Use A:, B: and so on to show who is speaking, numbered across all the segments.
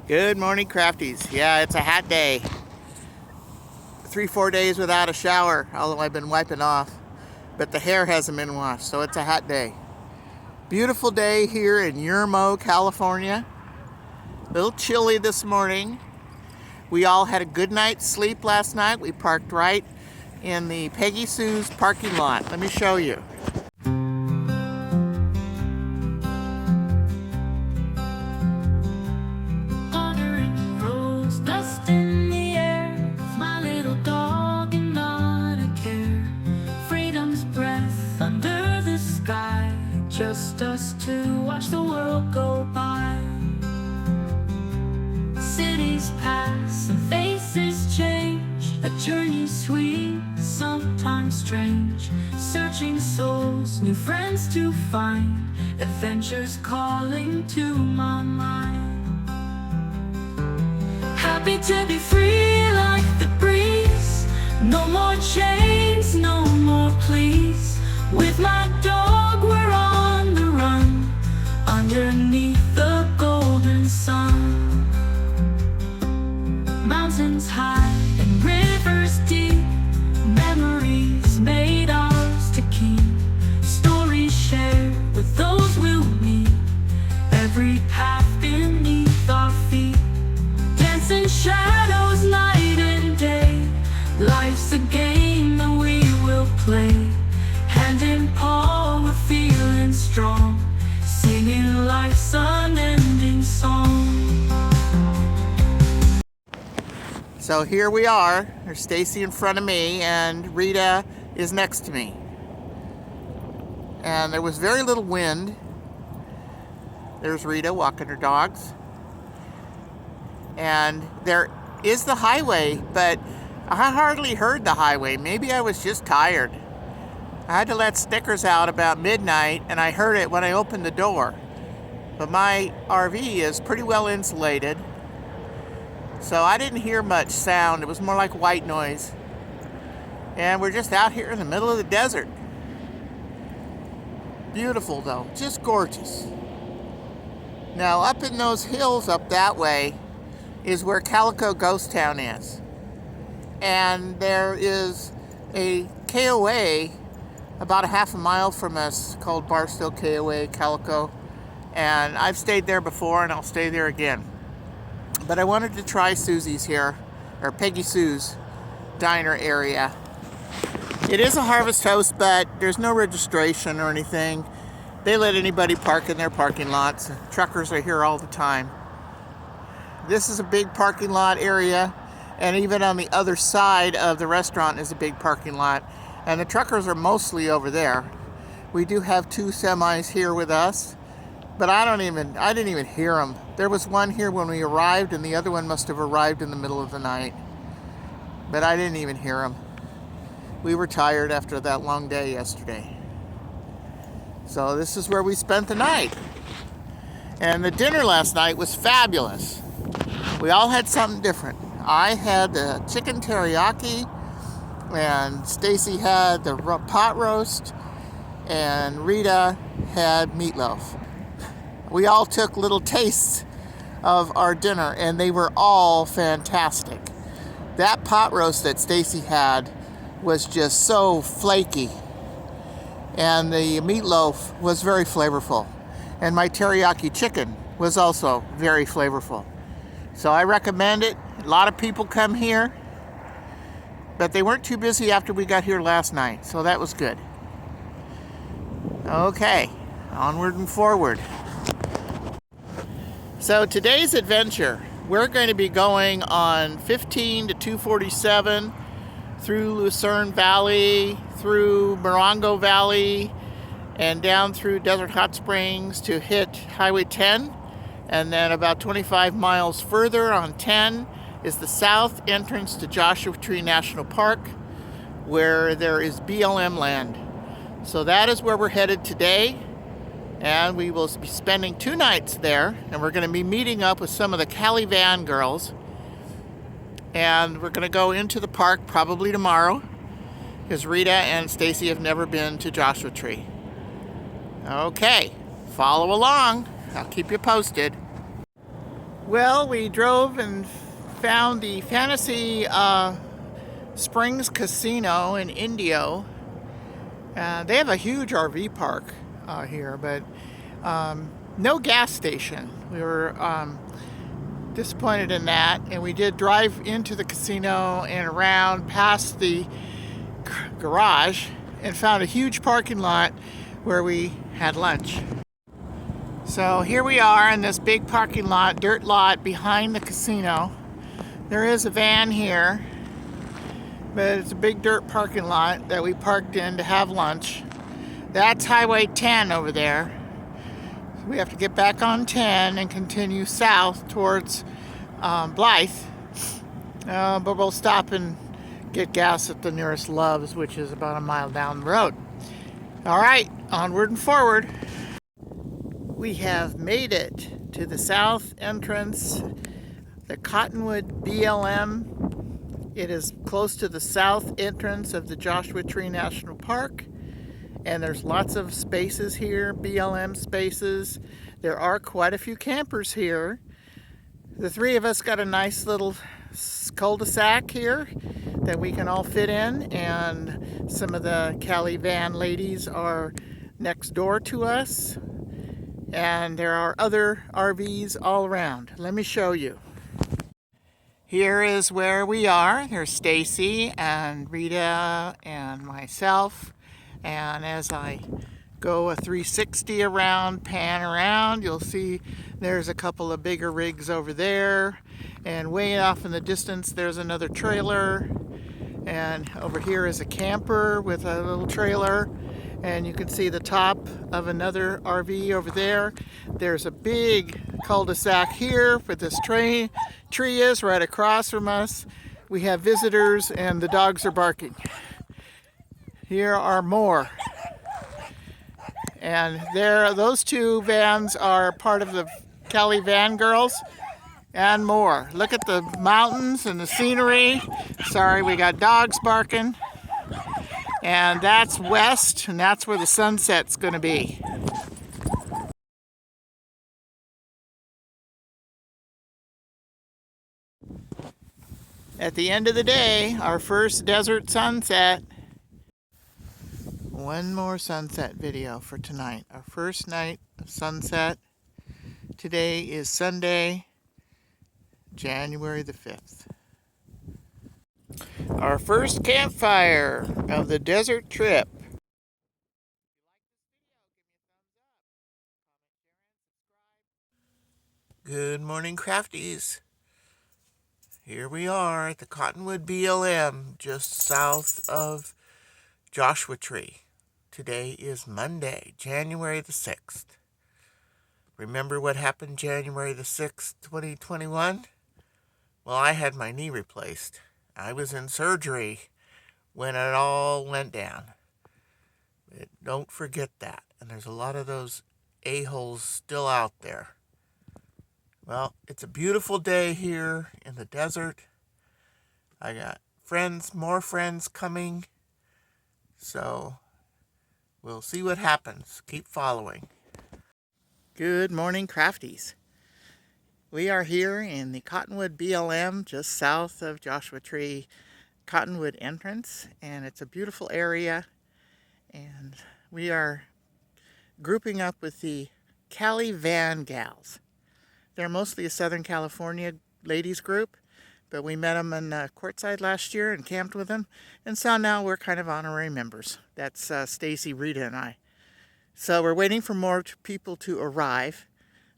A: Good morning, Crafties. Yeah, it's a hot day. 3-4 days without a shower, although I've been wiping off. But the hair hasn't been washed, so it's a hot day. Beautiful day here in Yermo, California. A little chilly this morning. We all had a good night's sleep last night. We parked right in the Peggy Sue's parking lot. Let me show you.
B: Just us to watch the world go by. Cities pass and faces change. A journey sweet, sometimes strange. Searching souls, new friends to find. Adventures calling to my mind. Happy to be free like the breeze. No more chains, no more pleas. With my dog we're on the run, underneath the golden sun. Mountains high and rivers deep, memories made ours to keep. Stories shared with those we'll meet, every path beneath our feet. Dancing shadows night and day, life's a game that we will play. Hand in paw, we're feeling strong, singing life's unending song.
A: So here we are. There's Stacy in front of me, and Rita is next to me. And there was very little wind. There's Rita walking her dogs. And there is the highway, but I hardly heard the highway. Maybe I was just tired. I had to let stickers out about midnight, and I heard it when I opened the door. But my RV is pretty well insulated, so I didn't hear much sound. It was more like white noise. And we're just out here in the middle of the desert. Beautiful though, just gorgeous. Now up in those hills up that way is where Calico Ghost Town is. And there is a KOA about a half a mile from us called Barstow KOA Calico, and I've stayed there before and I'll stay there again. But I wanted to try Susie's here, or Peggy Sue's diner area. It is a Harvest House, but there's no registration or anything. They let anybody park in their parking lots. Truckers are here all the time. This is a big parking lot area, and even on the other side of the restaurant is a big parking lot. And the truckers are mostly over there. We do have 2 semis here with us, but I didn't even hear them. There was one here when we arrived, and the other one must have arrived in the middle of the night. But I didn't even hear them. We were tired after that long day yesterday. So this is where we spent the night. And the dinner last night was fabulous. We all had something different. I had the chicken teriyaki, and Stacy had the pot roast, and Rita had meatloaf. We all took little tastes of our dinner, and they were all fantastic. That pot roast that Stacy had was just so flaky, and the meatloaf was very flavorful, and my teriyaki chicken was also very flavorful. So I recommend it. A lot of people come here, but they weren't too busy after we got here last night, so that was good. Okay, onward and forward. So today's adventure, we're going to be going on 15 to 247 through Lucerne Valley, through Morongo Valley, and down through Desert Hot Springs to hit Highway 10. And then about 25 miles further on 10 is the south entrance to Joshua Tree National Park, where there is BLM land. So that is where we're headed today, and we will be spending 2 nights there, and we're going to be meeting up with some of the Cali Van Girls, and we're going to go into the park probably tomorrow, because Rita and Stacy have never been to Joshua Tree. Okay, follow along. I'll keep you posted. Well, we drove and found the Fantasy Springs Casino in Indio. They have a huge RV park here, but no gas station. We were disappointed in that, and we did drive into the casino and around past the garage and found a huge parking lot where we had lunch. So here we are in this big parking lot, dirt lot behind the casino. There is a van here, but it's a big dirt parking lot that we parked in to have lunch. That's Highway 10 over there. So we have to get back on 10 and continue south towards Blythe. But we'll stop and get gas at the nearest Love's, which is about a mile down the road. All right, onward and forward. We have made it to the south entrance, the Cottonwood BLM. It is close to the south entrance of the Joshua Tree National Park, and there's lots of spaces here, BLM spaces. There are quite a few campers here. The three of us got a nice little cul-de-sac here that we can all fit in, and some of the Cali Van ladies are next door to us, and there are other RVs all around. Let me show you. Here is where we are. There's Stacy and Rita and myself, and as I go a 360 around, pan around, you'll see there's a couple of bigger rigs over there, and way off in the distance there's another trailer, and over here is a camper with a little trailer, and you can see the top of another RV over there. There's a big cul-de-sac here where this tree is right across from us. We have visitors and the dogs are barking. Here are more. And there, those two vans are part of the Cali Van Girls and more. Look at the mountains and the scenery. Sorry, we got dogs barking. And that's west, and that's where the sunset's going to be. At the end of the day, our first desert sunset. One more sunset video for tonight. Our first night of sunset. Today is Sunday, January the 5th. Our first campfire of the desert trip. Good morning, Crafties. Here we are at the Cottonwood BLM, just south of Joshua Tree. Today is Monday, January the 6th. Remember what happened January the 6th, 2021? Well, I had my knee replaced. I was in surgery when it all went down. But don't forget that. And there's a lot of those a-holes still out there. Well, it's a beautiful day here in the desert. I got friends, more friends coming. So we'll see what happens. Keep following. Good morning, Crafties. We are here in the Cottonwood BLM, just south of Joshua Tree Cottonwood entrance, and it's a beautiful area. And we are grouping up with the Cali Van Gals. They're mostly a Southern California ladies group, but we met them in Courtside last year and camped with them, and so now we're kind of honorary members. That's Stacy, Rita, and I. So we're waiting for more people to arrive.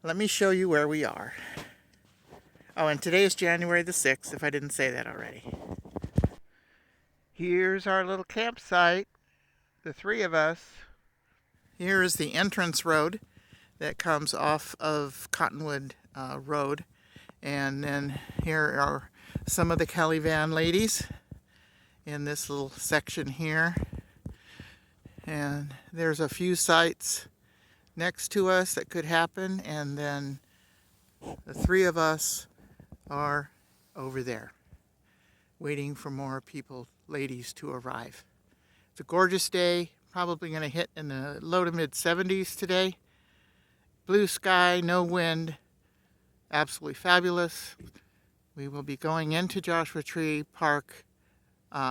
A: Let me show you where we are. Oh, and today is January the 6th, if I didn't say that already. Here's our little campsite, the three of us. Here is the entrance road that comes off of Cottonwood Road. And then here are some of the Cali Van ladies in this little section here. And there's a few sites next to us that could happen, and then the three of us are over there waiting for more people, ladies, to arrive. It's a gorgeous day, probably going to hit in the low to mid 70s today. Blue sky, no wind, absolutely fabulous. We will be going into Joshua Tree Park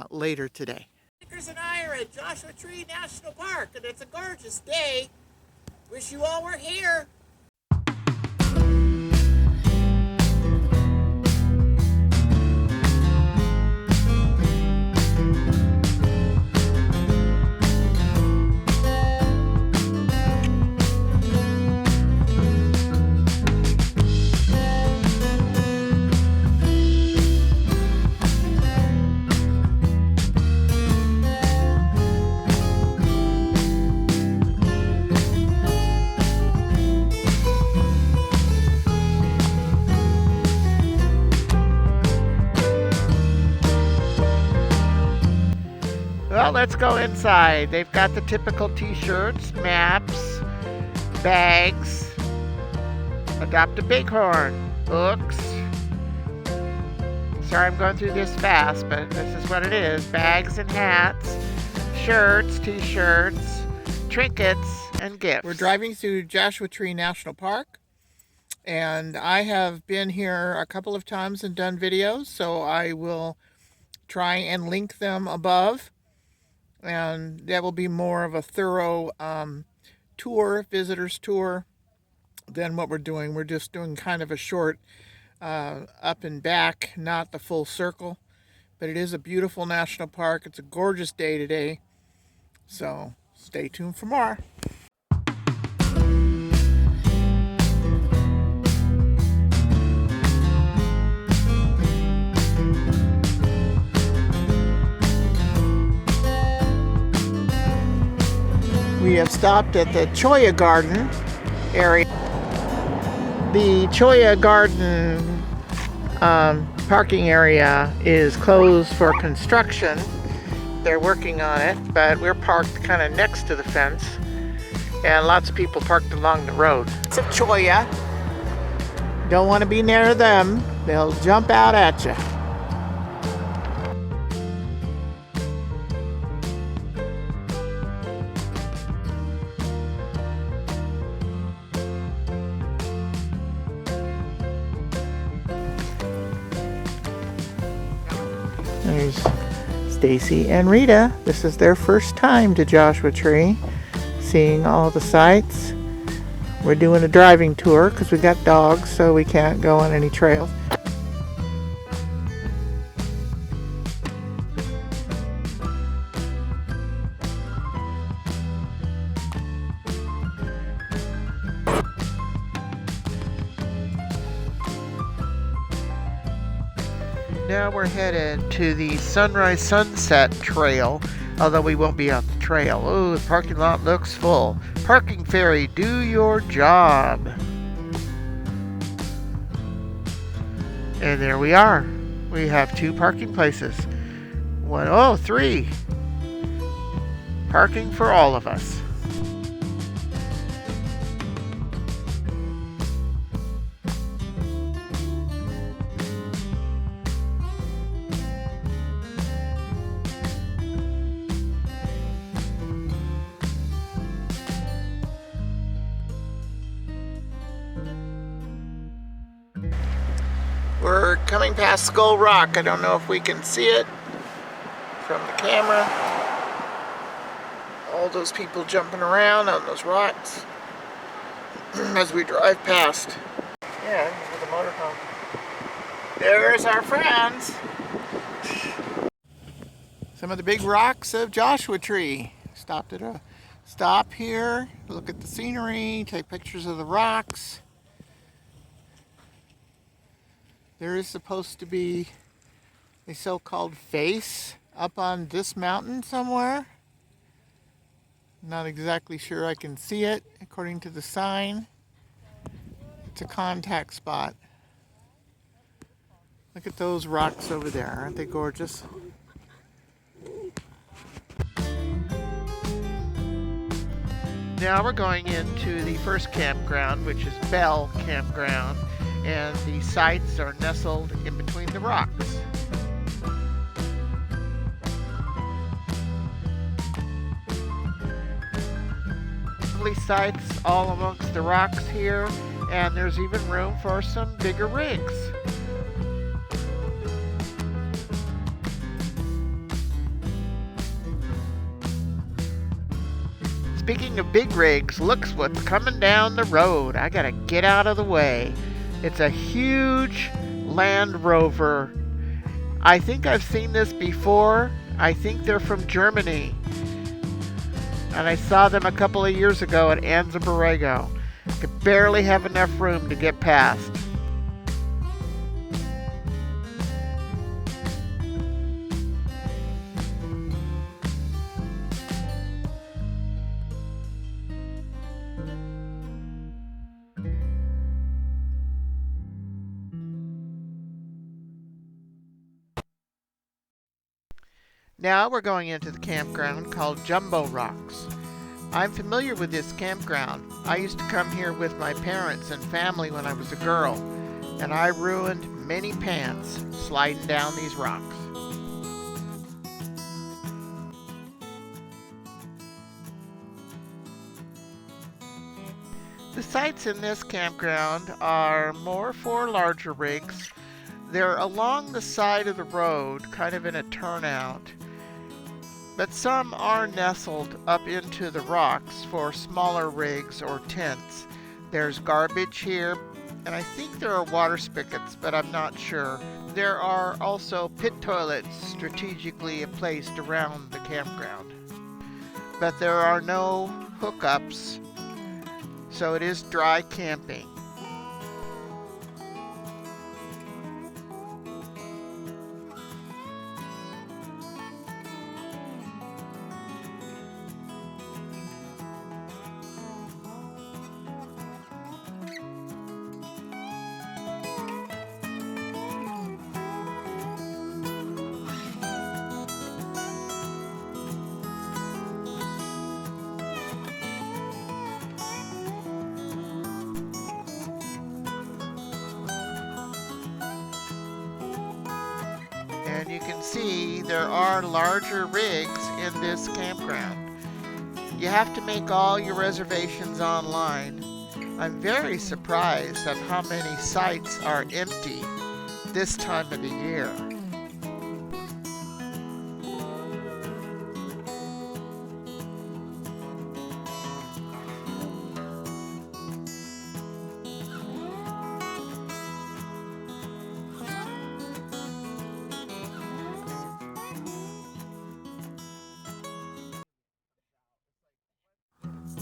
A: later today. Vickers and I are at Joshua Tree National Park, and it's a gorgeous day. Wish you all were here. Well, let's go inside. They've got the typical t-shirts, maps, bags, adopt a bighorn, books. Sorry I'm going through this fast, but this is what it is. Bags and hats, shirts, t-shirts, trinkets, and gifts. We're driving through Joshua Tree National Park, and I have been here a couple of times and done videos, so I will try and link them above. And that will be more of a thorough tour, visitor's tour, than what we're doing. We're just doing kind of a short up and back, not the full circle. But it is a beautiful national park. It's a gorgeous day today. So stay tuned for more. We have stopped at the Cholla Garden area. The Cholla Garden parking area is closed for construction. They're working on it, but we're parked kind of next to the fence, and lots of people parked along the road. It's a Cholla. Don't want to be near them. They'll jump out at you. There's Stacy and Rita. This is their first time to Joshua Tree, seeing all the sights. We're doing a driving tour because we got dogs, so we can't go on any trails. Now we're headed to the Sunrise Sunset Trail, although we won't be on the trail. Oh, the parking lot looks full. Parking Ferry, do your job. And there we are. We have 2 parking places. Three. Parking for all of us. We're coming past Skull Rock. I don't know if we can see it from the camera. All those people jumping around on those rocks as we drive past. Yeah, with a motorhome. There's our friends. Some of the big rocks of Joshua Tree. Stopped at a stop here, look at the scenery, take pictures of the rocks. There is supposed to be a so-called face up on this mountain somewhere. Not exactly sure I can see it according to the sign. It's a contact spot. Look at those rocks over there. Aren't they gorgeous? Now we're going into the first campground, which is Bell Campground. And the sites are nestled in between the rocks. Lovely sites all amongst the rocks here, And there's even room for some bigger rigs. Speaking of big rigs, look what's coming down the road. I gotta get out of the way. It's a huge Land Rover. I think I've seen this before. I think they're from Germany. And I saw them a couple of years ago at Anza Borrego. Could barely have enough room to get past. Now we're going into the campground called Jumbo Rocks. I'm familiar with this campground. I used to come here with my parents and family when I was a girl, and I ruined many pants sliding down these rocks. The sites in this campground are more for larger rigs. They're along the side of the road, kind of in a turnout. But some are nestled up into the rocks for smaller rigs or tents. There's garbage here, and I think there are water spigots, but I'm not sure. There are also pit toilets strategically placed around the campground. But there are no hookups, so it is dry camping. And you can see there are larger rigs in this campground. You have to make all your reservations online. I'm very surprised at how many sites are empty this time of the year.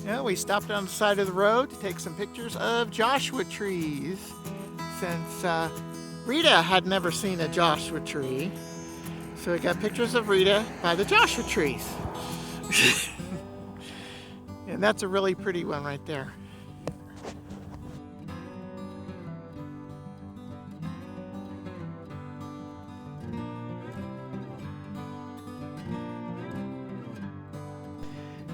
A: Yeah, we stopped on the side of the road to take some pictures of Joshua trees, since Rita had never seen a Joshua tree. So we got pictures of Rita by the Joshua trees. And that's a really pretty one right there.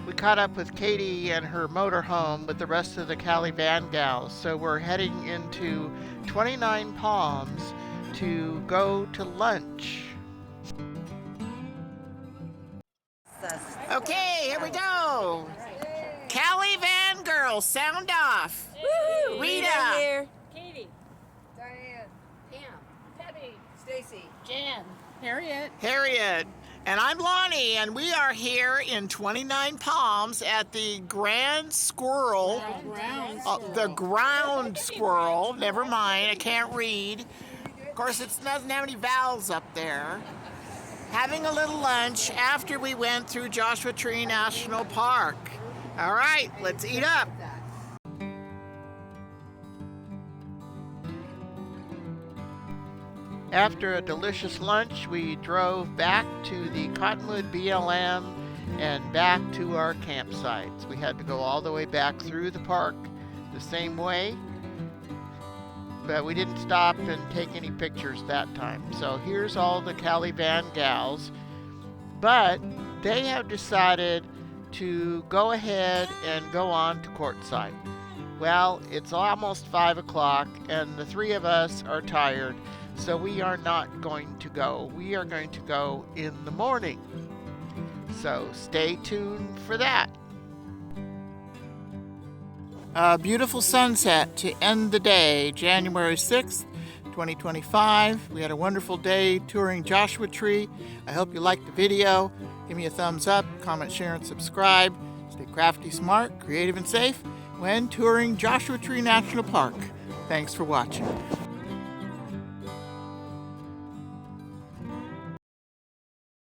A: We caught up with Katie and her motorhome with the rest of the Cali Van Gals, so we're heading into 29 Palms to go to lunch. Okay, here we go. Cali Van Girls, sound off.
C: Woo!
A: Rita.
C: Here.
D: Katie,
C: Diane.
D: Pam, Peggy,
C: Stacy.
D: Jan, Harriet.
A: Harriet. And I'm Lonnie, and we are here in 29 Palms at the Grand Squirrel. The Ground Squirrel. Never mind, I can't read. Of course, it doesn't have any vowels up there. Having a little lunch after we went through Joshua Tree National Park. All right, let's eat up. After a delicious lunch, we drove back to the Cottonwood BLM and back to our campsites. We had to go all the way back through the park the same way, but we didn't stop and take any pictures that time. So here's all the Cali Van Gals, but they have decided to go ahead and go on to courtside. Well, it's almost 5 o'clock and the three of us are tired, so we are not going to go. We are going to go in the morning. So stay tuned for that. A beautiful sunset to end the day, January 6th, 2025. We had a wonderful day touring Joshua Tree. I hope you liked the video. Give me a thumbs up, comment, share, and subscribe. Stay crafty, smart, creative, and safe when touring Joshua Tree National Park. Thanks for watching.